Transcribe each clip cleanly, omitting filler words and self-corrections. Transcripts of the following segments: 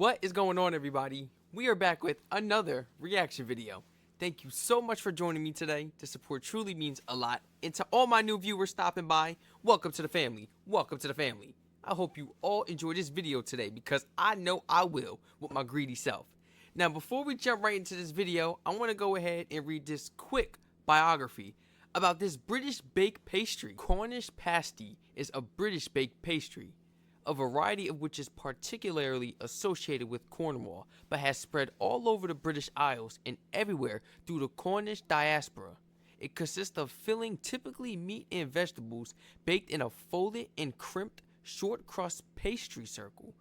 What is going on, everybody? We are back with another reaction video. Thank you so much for joining me today. The support truly means a lot. And to all my new viewers stopping by, welcome to the family. Welcome to the family. I hope you all enjoy this video today because I know I will with my greedy self. Now, before we jump right into this video, I want to go ahead and read this quick biography about this British baked pastry. Cornish Pasty is a British baked pastry, a variety of which is particularly associated with Cornwall, but has spread all over the British Isles and everywhere through the Cornish diaspora. It consists of filling typically meat and vegetables baked in a folded and crimped short crust pastry circle.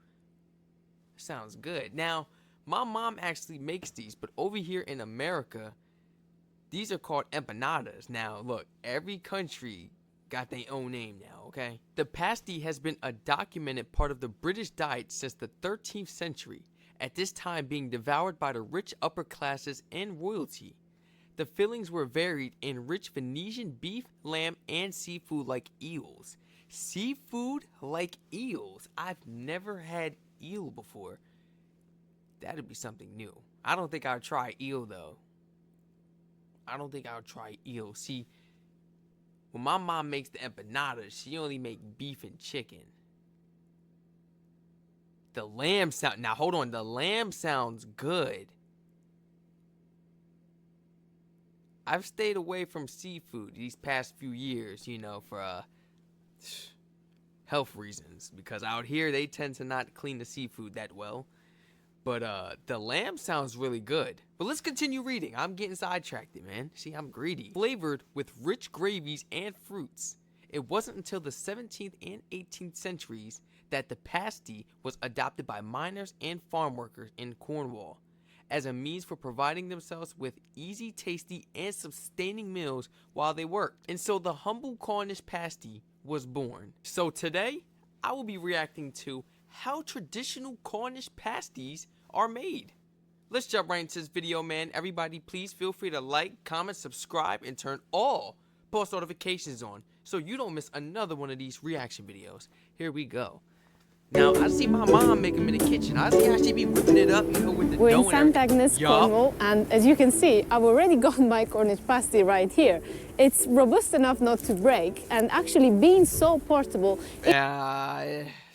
Sounds good. Now, my mom actually makes these, but over here in America, these are called empanadas. Now, look, every country got their own name now, okay? The pasty has been a documented part of the British diet since the 13th century, at this time being devoured by the rich upper classes and royalty. The fillings were varied in rich Venetian beef, lamb, and seafood like eels. Seafood like eels? I've never had eel before. That'd be something new. I don't think I'll try eel, though. I don't think I'll try eel. See, when my mom makes the empanadas, she only make beef and chicken. The lamb sound, now hold on, the lamb sounds good. I've stayed away from seafood these past few years, you know, for health reasons, because out here they tend to not clean the seafood that well. But the lamb sounds really good. But let's continue reading. I'm getting sidetracked, man. See, I'm greedy. Flavored with rich gravies and fruits. It wasn't until the 17th and 18th centuries that the pasty was adopted by miners and farm workers in Cornwall as a means for providing themselves with easy, tasty, and sustaining meals while they worked. And so the humble Cornish pasty was born. So today, I will be reacting to how traditional Cornish pasties are made. Let's jump right into this video, man. Everybody, please feel free to like, comment, subscribe, and turn all post notifications on so you don't miss another one of these reaction videos. Here we go. Now, I see my mom make them in the kitchen. I see how she be whipping it up, you know, with the dough. We're in St. Agnes, Cornwall, and as you can see, I've already got my Cornish pasty right here. It's robust enough not to break, and actually being so portable.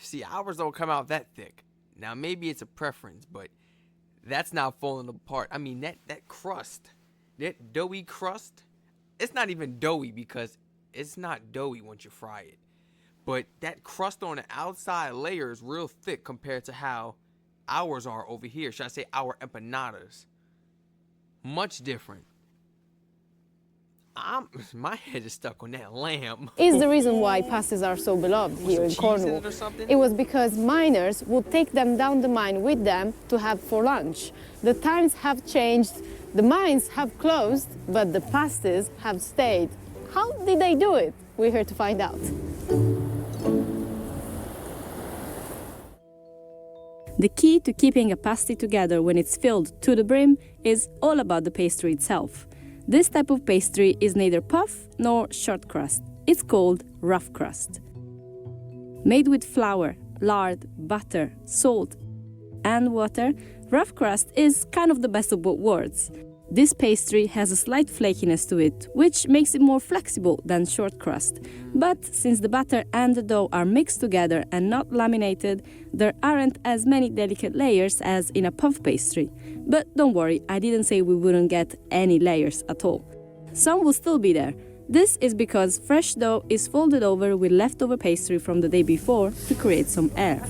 See, ours don't come out that thick. Now, maybe it's a preference, but that's not falling apart. I mean, that crust, that doughy crust, it's not even doughy because it's not doughy once you fry it. But that crust on the outside layer is real thick compared to how ours are over here. Should I say our empanadas? Much different. My head is stuck on that lamb. Is the reason why pasties are so beloved here in Cornwall. It was because miners would take them down the mine with them to have for lunch. The times have changed, the mines have closed, but the pasties have stayed. How did they do it? We're here to find out. The key to keeping a pasty together when it's filled to the brim is all about the pastry itself. This type of pastry is neither puff nor short crust. It's called rough crust. Made with flour, lard, butter, salt, and water, rough crust is kind of the best of both worlds. This pastry has a slight flakiness to it, which makes it more flexible than short crust. But since the butter and the dough are mixed together and not laminated, there aren't as many delicate layers as in a puff pastry. But don't worry, I didn't say we wouldn't get any layers at all. Some will still be there. This is because fresh dough is folded over with leftover pastry from the day before to create some air.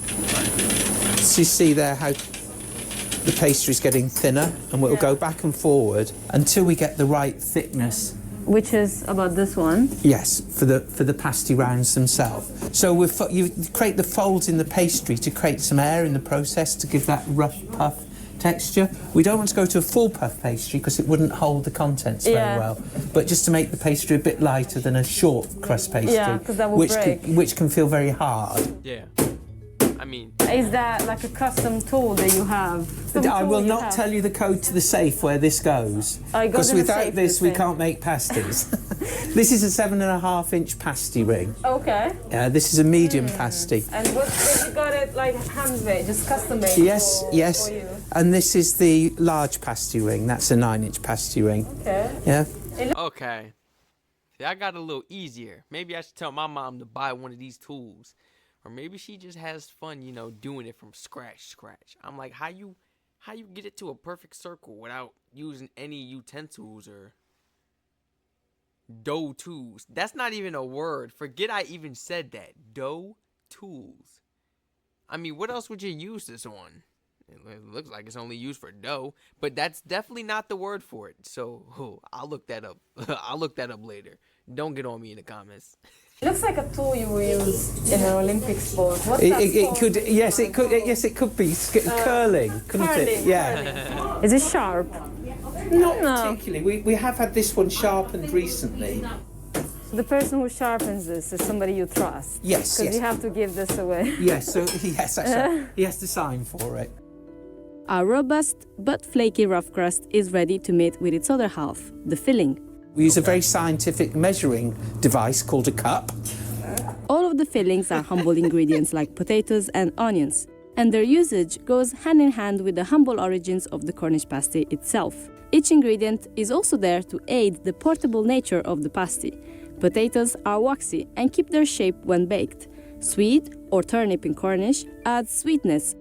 So you see there how the pastry's getting thinner, and we'll go back and forward until we get the right thickness. Which is about this one? Yes, for the pasty rounds themselves. So you create the folds in the pastry to create some air in the process to give that rough puff texture. We don't want to go to a full puff pastry because it wouldn't hold the contents very well, but just to make the pastry a bit lighter than a short crust pastry, because that will break. Which can feel very hard. Yeah. I mean, is that like a custom tool that you have? I will not tell you the code to the safe where this goes, because without this we can't make pasties. This is a 7.5-inch pasty ring. Okay. This is a medium pasty. And what, you got it like handmade, just custom made? Yes, for, yes. For you. And this is the large pasty ring. That's a 9-inch pasty ring. Okay. Yeah. Okay. See, I got a little easier. Maybe I should tell my mom to buy one of these tools. Or maybe she just has fun, you know, doing it from scratch. I'm like, how you get it to a perfect circle without using any utensils or dough tools? That's not even a word. Forget I even said that. Dough tools. I mean, what else would you use this on? It looks like it's only used for dough, but that's definitely not the word for it. So I'll look that up. I'll look that up later. Don't get on me in the comments. It looks like a tool you will use in an Olympic sport. What's It, that it, it sport? could, yes, it could, yes, it could be curling, couldn't it? Curling, Yeah. curling. Is it sharp? Not particularly. We have had this one sharpened recently. The person who sharpens this is somebody you trust. Yes, Because yes. you have to give this away. Yes, so yes, that's right. He has to sign for it. Our robust but flaky rough crust is ready to mate with its other half, the filling. We use a very scientific measuring device called a cup. All of the fillings are humble ingredients like potatoes and onions, and their usage goes hand in hand with the humble origins of the Cornish pasty itself. Each ingredient is also there to aid the portable nature of the pasty. Potatoes are waxy and keep their shape when baked. Swede, or turnip in Cornish, adds sweetness.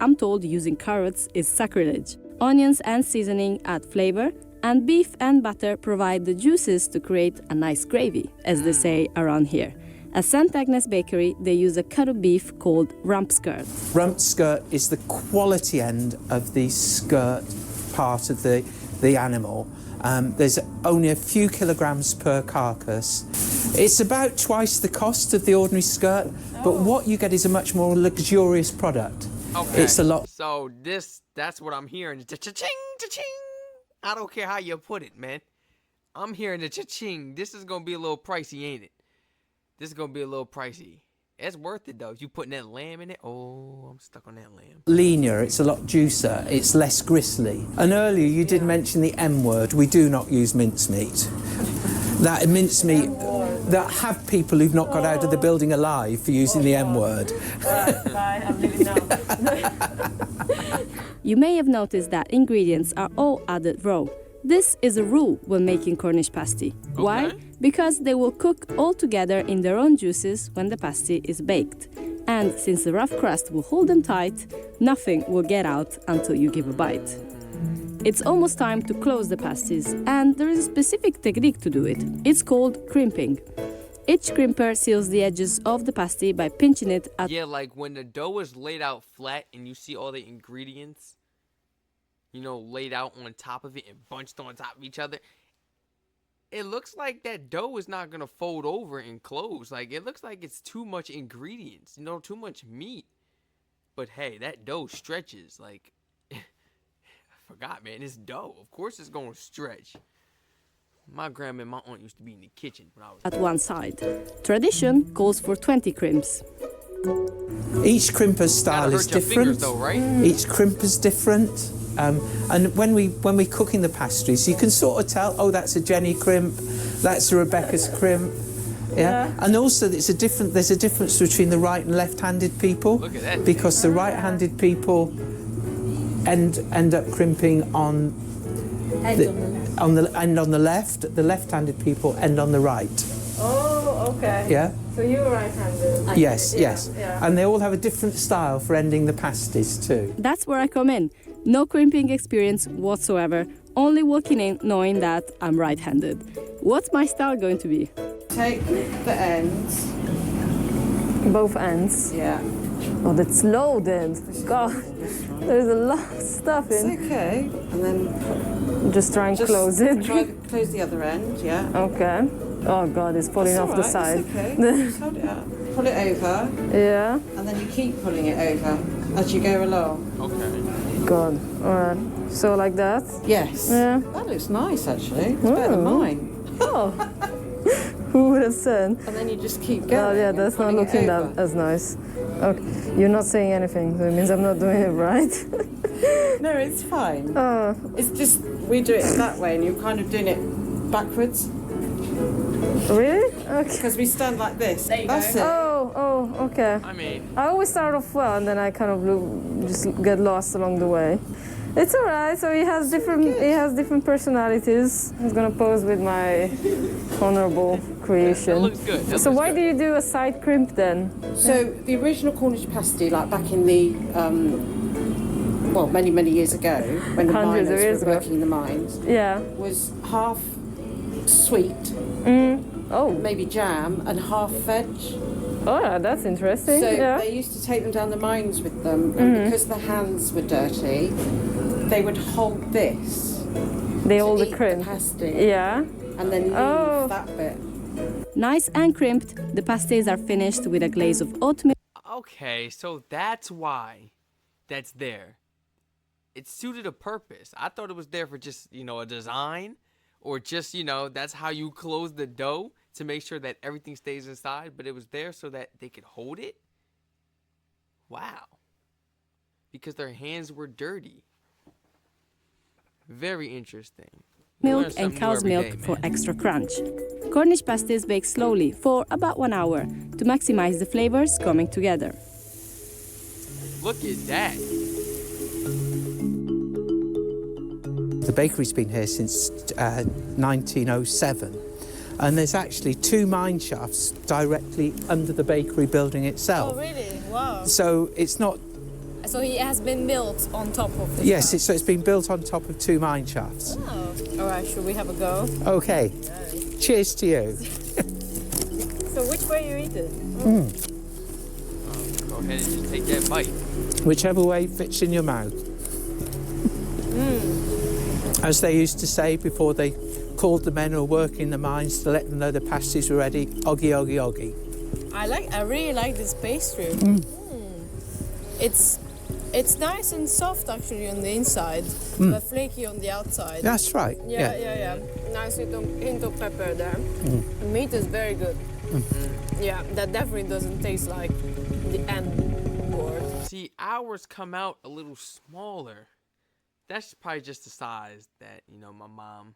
I'm told using carrots is sacrilege. Onions and seasoning add flavor, and beef and butter provide the juices to create a nice gravy, as they say around here. At St. Agnes Bakery, they use a cut of beef called rump skirt. Rump skirt is the quality end of the skirt part of the animal. There's only a few kilograms per carcass. It's about twice the cost of the ordinary skirt, but what you get is a much more luxurious product. Okay. It's a lot. So that's what I'm hearing. Cha-ching, cha-ching. I don't care how you put it, man. I'm hearing the cha-ching. This is going to be a little pricey, ain't it? This is going to be a little pricey. It's worth it, though. If you putting that lamb in it, oh, I'm stuck on that lamb. Leaner, it's a lot juicier, it's less gristly. And earlier you did mention the M word. We do not use mincemeat. That mincemeat, that have people who've not got out of the building alive for using the M word. Bye, I'm leaving now. You may have noticed that ingredients are all added raw. This is a rule when making Cornish pasty. Why? Because they will cook all together in their own juices when the pasty is baked. And since the rough crust will hold them tight, nothing will get out until you give a bite. It's almost time to close the pasties, and there is a specific technique to do it. It's called crimping. Each crimper seals the edges of the pasty by pinching it at... Yeah, like when the dough is laid out flat and you see all the ingredients, you know, laid out on top of it and bunched on top of each other, it looks like that dough is not going to fold over and close. Like, it looks like it's too much ingredients, you know, too much meat. But hey, that dough stretches. Like, I forgot, man, it's dough. Of course it's going to stretch. My grandma and my aunt used to be in the kitchen when I was... at one side. Tradition calls for 20 crimps. Each crimper's style is different. Though, right? Each crimper's different. And when we cook in the pastries, you can sort of tell, oh, that's a Jenny crimp, that's a Rebecca's crimp. Yeah. And also there's a difference between the right and left-handed people. Look at that. Because the right-handed people end up crimping on the left. The left-handed people end on the right. Oh, okay. Yeah. So you're right-handed. Yes, yes. Yeah. And they all have a different style for ending the pasties too. That's where I come in. No crimping experience whatsoever, only walking in knowing that I'm right-handed. What's my style going to be? Take the ends. Both ends. Yeah. Oh, that's loaded. God, there's a lot of stuff It's in. okay. And then Just try and close it. close the other end, yeah. Okay. Oh God, it's falling off the side. It's okay. Just hold it up. Pull it over, Yeah. and then you keep pulling it over as you go along. Okay. God. All right. So like that. Yes. Yeah. That looks nice, actually. It's better than mine. Oh. Who would have said? And then you just keep going. Oh yeah, that's not and pulling looking it that over. as nice. Okay. You're not saying anything, so it means I'm not doing it right. No, it's fine. Oh. It's just we do it that way, and you're kind of doing it backwards. Really? Okay. Because we stand like this. There you That's go. it. Oh, okay. I mean, I always start off well, and then I kind of just get lost along the way. It's alright. So he has different personalities. I'm gonna pose with my honorable creation. that looks good. That So looks why good. do you do a side crimp then? So the original Cornish pasty, like back in the, well, many years ago, when the Hundreds of miners years were ago. working the mines, Yeah. was half sweet, Oh. maybe jam, and half veg. Oh, that's interesting. So yeah. they used to take them down the mines with them, and because the hands were dirty, they would hold this They to hold the eat crimp. pasty, Yeah. and then leave Oh. that bit. Nice and crimped, the pasties are finished with a glaze of oatmeal. Okay, so that's why that's there. It suited a purpose. I thought it was there for just, a design, or just, that's how you close the dough to make sure that everything stays inside, but it was there so that they could hold it. Wow. Because their hands were dirty. Very interesting. You learn Milk and something new cow's every milk day, for man. extra crunch. Cornish pasties bake slowly for about 1 hour to maximize the flavors coming together. Look at that. The bakery's been here since 1907, and there's actually 2 mine shafts directly under the bakery building itself. Oh, really? Wow. So it's not. So it has been built on top of the Yes, it's been built on top of 2 mine shafts. Oh. All right, should we have a go? Okay. Cheers to you. So which way you eat it? Go ahead and just take that bite. Whichever way fits in your mouth. As they used to say before they called the men who were working the mines to let them know the pasties were ready, oggy, oggy, oggy. I really like this pastry. It's nice and soft actually on the inside, but flaky on the outside. That's right. Yeah. Nice little hint of pepper there. The meat is very good. Yeah, that definitely doesn't taste like the end board. See, ours come out a little smaller. That's probably just the size that, my mom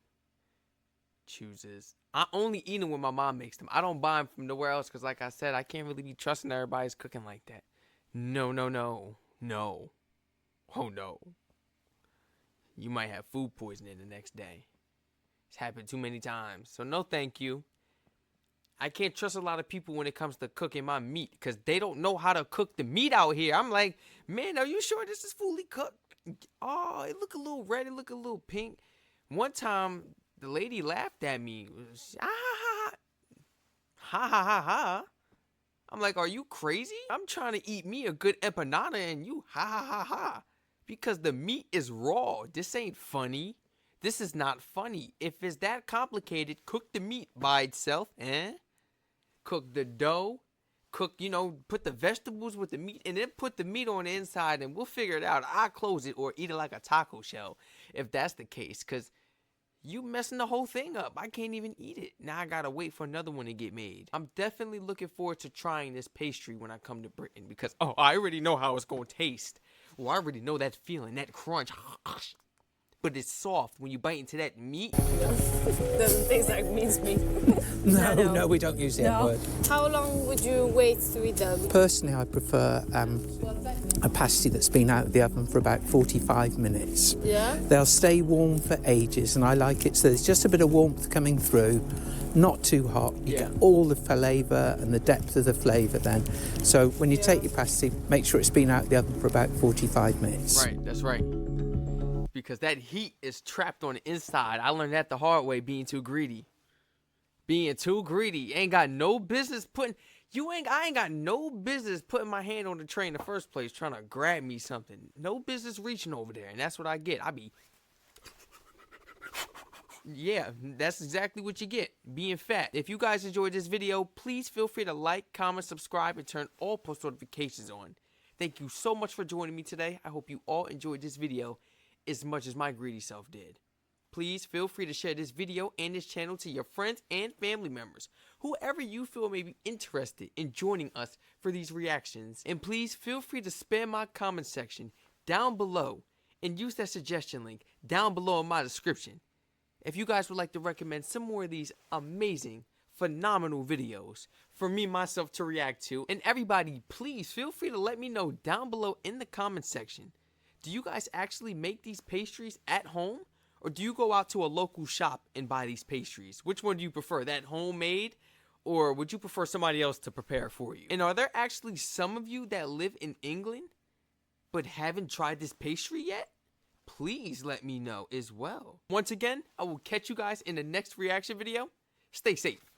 chooses. I only eat them when my mom makes them. I don't buy them from nowhere else because, like I said, I can't really be trusting everybody's cooking like that. No. Oh, no. You might have food poisoning the next day. It's happened too many times. So, no thank you. I can't trust a lot of people when it comes to cooking my meat because they don't know how to cook the meat out here. I'm like, man, are you sure this is fully cooked? Oh, it look a little red. It look a little pink. One time, the lady laughed at me. Ha. I'm like, are you crazy? I'm trying to eat me a good empanada and you ha. Because the meat is raw. This ain't funny. This is not funny. If it's that complicated, cook the meat by itself, Cook the dough. Cook, put the vegetables with the meat and then put the meat on the inside and we'll figure it out. I'll close it or eat it like a taco shell if that's the case. Because you messing the whole thing up. I can't even eat it. Now I got to wait for another one to get made. I'm definitely looking forward to trying this pastry when I come to Britain because, I already know how it's going to taste. Well, I already know that feeling, that crunch. But it's soft when you bite into that meat. Doesn't taste like mincemeat. No, we don't use the N word. How long would you wait to eat them? Personally, I prefer a pasty that's been out of the oven for about 45 minutes. Yeah? They'll stay warm for ages, and I like it so there's just a bit of warmth coming through, not too hot. You get all the flavour and the depth of the flavour then. So when you take your pasty, make sure it's been out of the oven for about 45 minutes. Right, that's right. Because that heat is trapped on the inside. I learned that the hard way, being too greedy. Ain't got no business putting... I ain't got no business putting my hand on the tray in the first place trying to grab me something. No business reaching over there, and that's what I get. I be... Yeah, that's exactly what you get, being fat. If you guys enjoyed this video, please feel free to like, comment, subscribe, and turn all post notifications on. Thank you so much for joining me today. I hope you all enjoyed this video as much as my greedy self did. Please feel free to share this video and this channel to your friends and family members, whoever you feel may be interested in joining us for these reactions. And please feel free to spam my comment section down below and use that suggestion link down below in my description. If you guys would like to recommend some more of these amazing phenomenal videos for me myself to react to. And everybody, please feel free to let me know down below in the comment section. Do you guys actually make these pastries at home? Or do you go out to a local shop and buy these pastries? Which one do you prefer, that homemade? Or would you prefer somebody else to prepare for you? And are there actually some of you that live in England but haven't tried this pastry yet? Please let me know as well. Once again, I will catch you guys in the next reaction video. Stay safe.